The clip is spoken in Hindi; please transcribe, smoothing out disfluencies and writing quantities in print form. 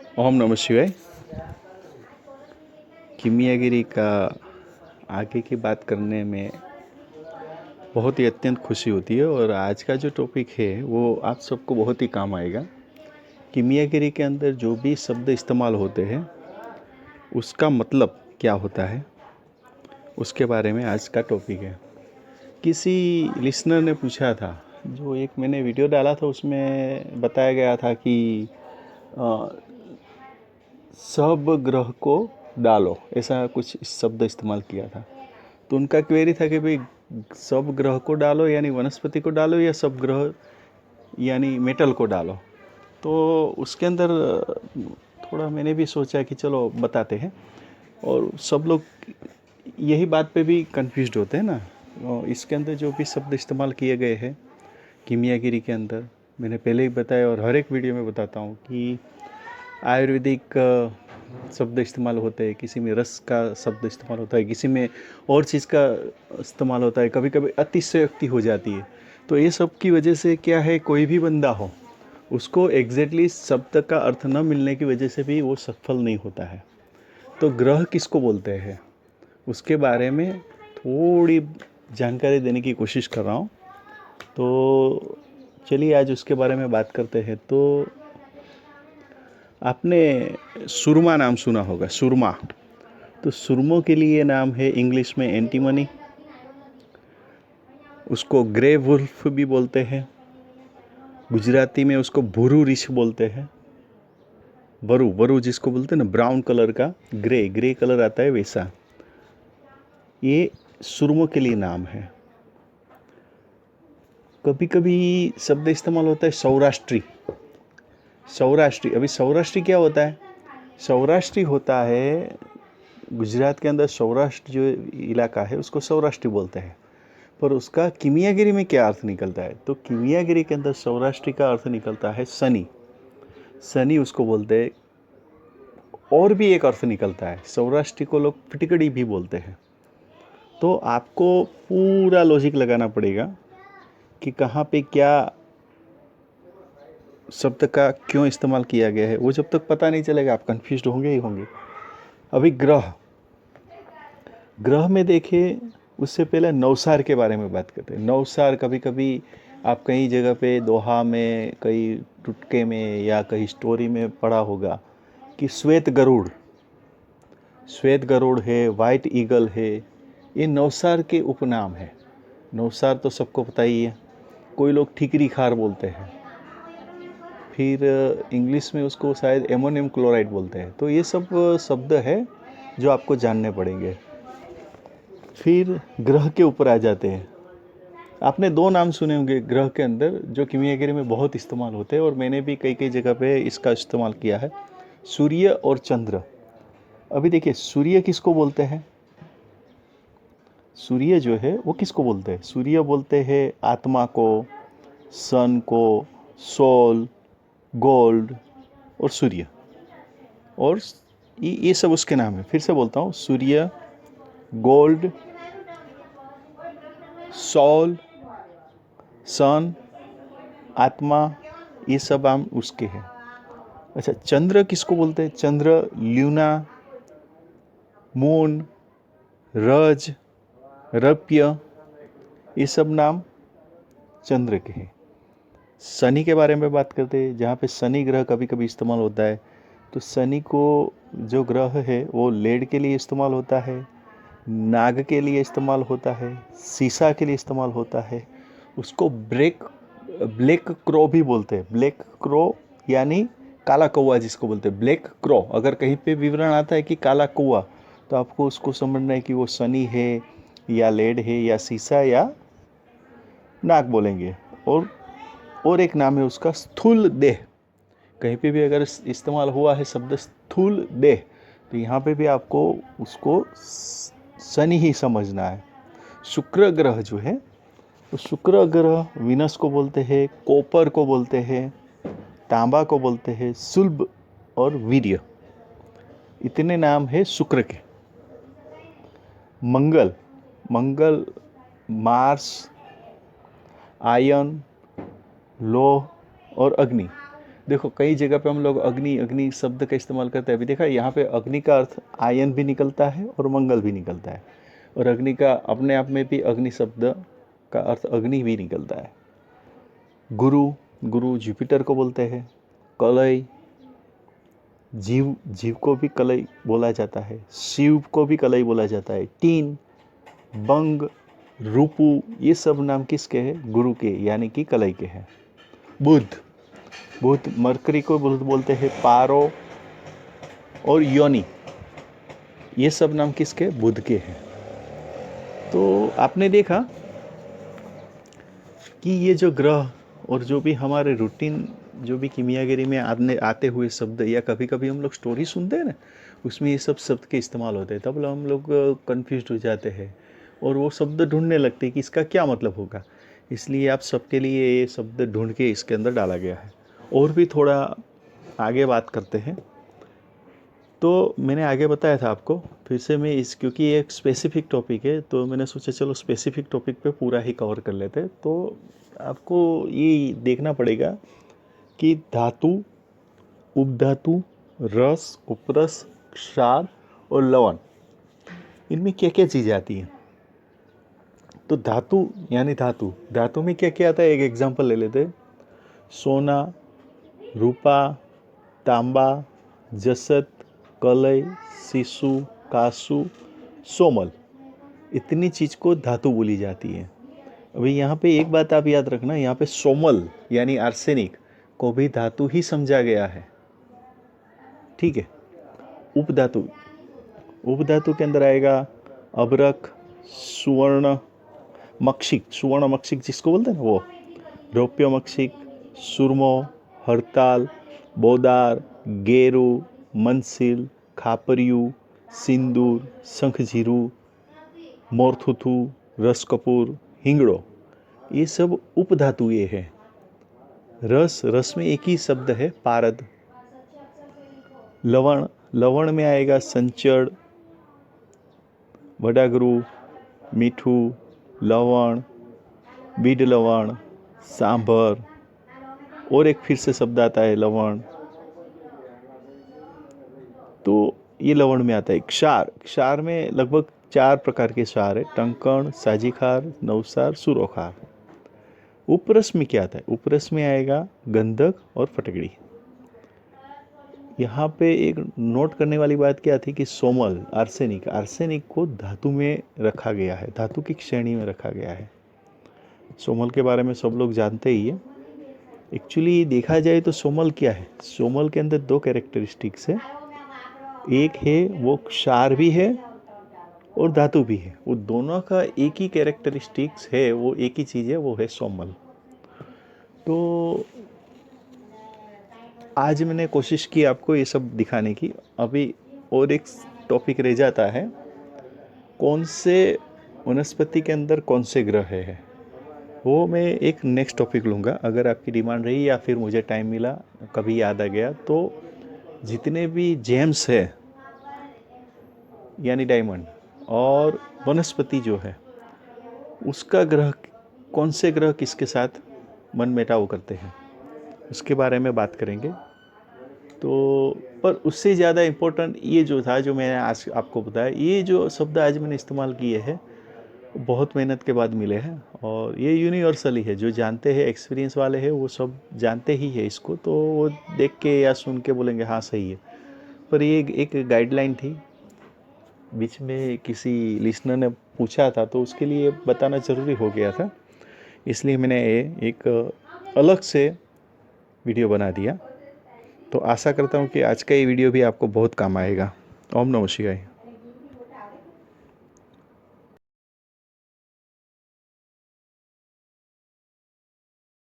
ओम नमः शिवाय। कीमियागिरी का आगे की बात करने में बहुत ही अत्यंत खुशी होती है और आज का जो टॉपिक है वो आप सबको बहुत ही काम आएगा। कीमियागिरी के अंदर जो भी शब्द इस्तेमाल होते हैं उसका मतलब क्या होता है, उसके बारे में आज का टॉपिक है। किसी लिसनर ने पूछा था, जो एक मैंने वीडियो डाला था उसमें बताया गया था कि सब ग्रह को डालो, ऐसा कुछ शब्द इस्तेमाल किया था। तो उनका क्वेरी था कि भाई सब ग्रह को डालो यानी वनस्पति को डालो या सब ग्रह यानी मेटल को डालो। तो उसके अंदर थोड़ा मैंने भी सोचा कि चलो बताते हैं। और सब लोग यही बात पे भी कंफ्यूज्ड होते हैं ना। और इसके अंदर जो भी शब्द इस्तेमाल किए गए हैं कीमियागिरी के अंदर, मैंने पहले ही बताया और हर एक वीडियो में बताता हूँ कि आयुर्वेदिक शब्द इस्तेमाल होते हैं, किसी में रस का शब्द इस्तेमाल होता है, किसी में और चीज़ का इस्तेमाल होता है, कभी कभी अतिशयोक्ति हो जाती है। तो ये सब की वजह से क्या है, कोई भी बंदा हो उसको एग्जैक्टली शब्द का अर्थ न मिलने की वजह से भी वो सफल नहीं होता है। तो ग्रह किसको बोलते हैं उसके बारे में थोड़ी जानकारी देने की कोशिश कर रहा हूँ। तो चलिए आज उसके बारे में बात करते हैं। तो आपने सुरमा नाम सुना होगा, सुरमा। तो सुरमों के लिए नाम है इंग्लिश में एंटीमनी, उसको ग्रे वुल्फ भी बोलते हैं, गुजराती में उसको भूरू ऋष बोलते हैं। वरु वरु जिसको बोलते हैं ना, ब्राउन कलर का ग्रे ग्रे कलर आता है वैसा, ये सुरमों के लिए नाम है। कभी कभी शब्द इस्तेमाल होता है सौराष्ट्री। सौराष्ट्री, अभी सौराष्ट्री क्या होता है? सौराष्ट्री होता है गुजरात के अंदर, सौराष्ट्र जो इलाका है उसको सौराष्ट्री बोलते हैं। पर उसका कीमियागिरी में क्या अर्थ निकलता है? तो कीमियागिरी के अंदर सौराष्ट्री का अर्थ निकलता है शनि। शनि उसको बोलते हैं। और भी एक अर्थ निकलता है, सौराष्ट्री को लोग फिटकड़ी भी बोलते हैं। तो आपको पूरा लॉजिक लगाना पड़ेगा कि कहाँ पे क्या शब्द का क्यों इस्तेमाल किया गया है। वो जब तक पता नहीं चलेगा आप कंफ्यूज होंगे ही होंगे। अभी ग्रह ग्रह में देखिए, उससे पहले नवसार के बारे में बात करते हैं। नवसार कभी कभी आप कई जगह पे दोहा में, कई टुटके में या कहीं स्टोरी में पढ़ा होगा कि श्वेत गरुड़ है, वाइट ईगल है, ये नवसार के उपनाम है। नवसार तो सबको पता ही है। कोई लोग ठीकरी खार बोलते हैं, फिर इंग्लिश में उसको शायद एमोनियम क्लोराइड बोलते हैं। तो ये सब शब्द है जो आपको जानने पड़ेंगे। फिर ग्रह के ऊपर आ जाते हैं। आपने दो नाम सुने होंगे ग्रह के अंदर जो कीमियागिरी में बहुत इस्तेमाल होते हैं और मैंने भी कई कई जगह पे इसका इस्तेमाल किया है, सूर्य और चंद्र। अभी देखिए, सूर्य किसको बोलते हैं? सूर्य जो है वो किसको बोलते हैं? सूर्य बोलते हैं आत्मा को, सन को, सोल, गोल्ड और सूर्य। और ये सब उसके नाम है। फिर से बोलता हूँ, सूर्य, गोल्ड, सोल, सन, आत्मा, ये सब नाम उसके हैं। अच्छा, चंद्र किसको बोलते हैं? चंद्र, ल्यूना, मून, रज, रप्य, ये सब नाम चंद्र के हैं। शनि के बारे में बात करते हैं, जहाँ पे शनि ग्रह कभी कभी इस्तेमाल होता है। तो शनि को जो ग्रह है वो लेड के लिए इस्तेमाल होता है, नाग के लिए इस्तेमाल होता है, सीसा के लिए इस्तेमाल होता है। उसको ब्लैक क्रो भी बोलते हैं। ब्लैक क्रो यानी काला कौवा जिसको बोलते हैं, ब्लैक क्रो। अगर कहीं पे विवरण आता है कि काला कौवा, तो आपको उसको समझना है कि वो शनि है या लेड है या सीसा या नाग बोलेंगे। और एक नाम है उसका स्थूल देह। कहीं पे भी अगर इस्तेमाल हुआ है शब्द स्थूल देह, तो यहाँ पे भी आपको उसको शनि ही समझना है। शुक्र ग्रह जो है, तो शुक्र ग्रह विनस को बोलते हैं, कॉपर को बोलते हैं, तांबा को बोलते हैं, सुल्ब और वीर्य, इतने नाम है शुक्र के। मंगल मार्स, आयन, लोह और अग्नि, देखो कई जगह पे हम लोग अग्नि अग्नि शब्द का इस्तेमाल करते हैं। अभी देखा यहाँ पे अग्नि का अर्थ आयन भी निकलता है और मंगल भी निकलता है, और अग्नि का अपने आप में भी अग्नि शब्द का अर्थ अग्नि भी निकलता है। गुरु, गुरु जुपिटर को बोलते हैं। कलय, जीव, जीव को भी कलय बोला जाता है। शिव को भी कलय बोला जाता है। टीन, बंग, रूपु, ये सब नाम किसके हैं? गुरु के, यानी कि कलय के हैं। बुध, बुध मरकरी को बुध बोलते हैं। पारो और योनि, ये सब नाम किसके? बुध के हैं। तो आपने देखा कि ये जो ग्रह और जो भी हमारे रूटीन, जो भी कीमियागिरी में आते हुए शब्द, या कभी कभी हम लोग स्टोरी सुनते हैं ना, उसमें ये सब शब्द के इस्तेमाल होते हैं, तब हम लोग कंफ्यूज हो जाते हैं और वो शब्द ढूंढने लगते हैं कि इसका क्या मतलब होगा। इसलिए आप सबके लिए ये शब्द ढूंढ के इसके अंदर डाला गया है। और भी थोड़ा आगे बात करते हैं। तो मैंने आगे बताया था आपको, फिर से मैं क्योंकि ये एक स्पेसिफिक टॉपिक है, तो मैंने सोचा चलो स्पेसिफिक टॉपिक पे पूरा ही कवर कर लेते हैं। तो आपको ये देखना पड़ेगा कि धातु, उपधातु, रस, उपरस, क्षार और लवण, इनमें क्या क्या चीज़ें आती हैं। तो धातु यानी धातु, धातु में क्या क्या आता है, एक एग्जांपल ले लेते हैं। सोना, रूपा, तांबा, जसत, कलय, सीसु, कासु, सोमल, इतनी चीज़ को धातु बोली जाती है। अभी यहाँ पे एक बात आप याद रखना, यहाँ पे सोमल यानी आर्सेनिक को भी धातु ही समझा गया है, ठीक है। उपधातु, उपधातु के अंदर आएगा अभ्रक, सुवर्ण मक्षिक, सुवर्ण मक्षिक जिसको बोलते हैं ना वो, रौप्य मक्षिक, सुरमो, हड़ताल, बोदार, गेरू, मनसिल, खापरियू, सिंदूर, शंखजीरू, मोरथुथु, रसकपूर, हिंगड़ो, ये सब उपधातु ये है। रस, रस में एक ही शब्द है पारद। लवण, लवण में आएगा संचड़, वडागरू, मीठू, लवण, बीड लवण, सांभर, और एक फिर से शब्द आता है लवण, तो ये लवण में आता है। क्षार, क्षार में लगभग 4 प्रकार के क्षार है, टंकण, साजीखार, नवसार, सुरोखार। उपरस में क्या आता है? उपरस में आएगा गंधक और फटकड़ी। यहाँ पे एक नोट करने वाली बात क्या थी कि सोमल, आर्सेनिक, आर्सेनिक को धातु में रखा गया है, धातु की श्रेणी में रखा गया है। सोमल के बारे में सब लोग जानते ही है। एक्चुअली देखा जाए तो सोमल क्या है, सोमल के अंदर 2 कैरेक्टरिस्टिक्स है। एक है वो क्षार भी है और धातु भी है, वो दोनों का एक ही कैरेक्टरिस्टिक्स है, वो एक ही चीज़ है, वो है सोमल। तो आज मैंने कोशिश की आपको ये सब दिखाने की। अभी और एक टॉपिक रह जाता है, कौन से वनस्पति के अंदर कौन से ग्रह है, वो मैं एक नेक्स्ट टॉपिक लूँगा। अगर आपकी डिमांड रही या फिर मुझे टाइम मिला, कभी याद आ गया, तो जितने भी जेम्स है यानी डायमंड और वनस्पति जो है, उसका ग्रह, कौन से ग्रह किसके साथ मन मेटाव करते हैं, उसके बारे में बात करेंगे। तो पर उससे ज़्यादा इम्पोर्टेंट ये जो था, जो मैंने आज आपको बताया, ये जो शब्द आज मैंने इस्तेमाल किए हैं बहुत मेहनत के बाद मिले हैं, और ये यूनिवर्सल ही है। जो जानते हैं, एक्सपीरियंस वाले हैं, वो सब जानते ही है इसको, तो वो देख के या सुन के बोलेंगे हाँ सही है। पर ये एक गाइडलाइन थी, बीच में किसी लिसनर ने पूछा था, तो उसके लिए बताना ज़रूरी हो गया था, इसलिए मैंने एक अलग से वीडियो बना दिया। तो आशा करता हूँ कि आज का ये वीडियो भी आपको बहुत काम आएगा। ओम नमः शिवाय।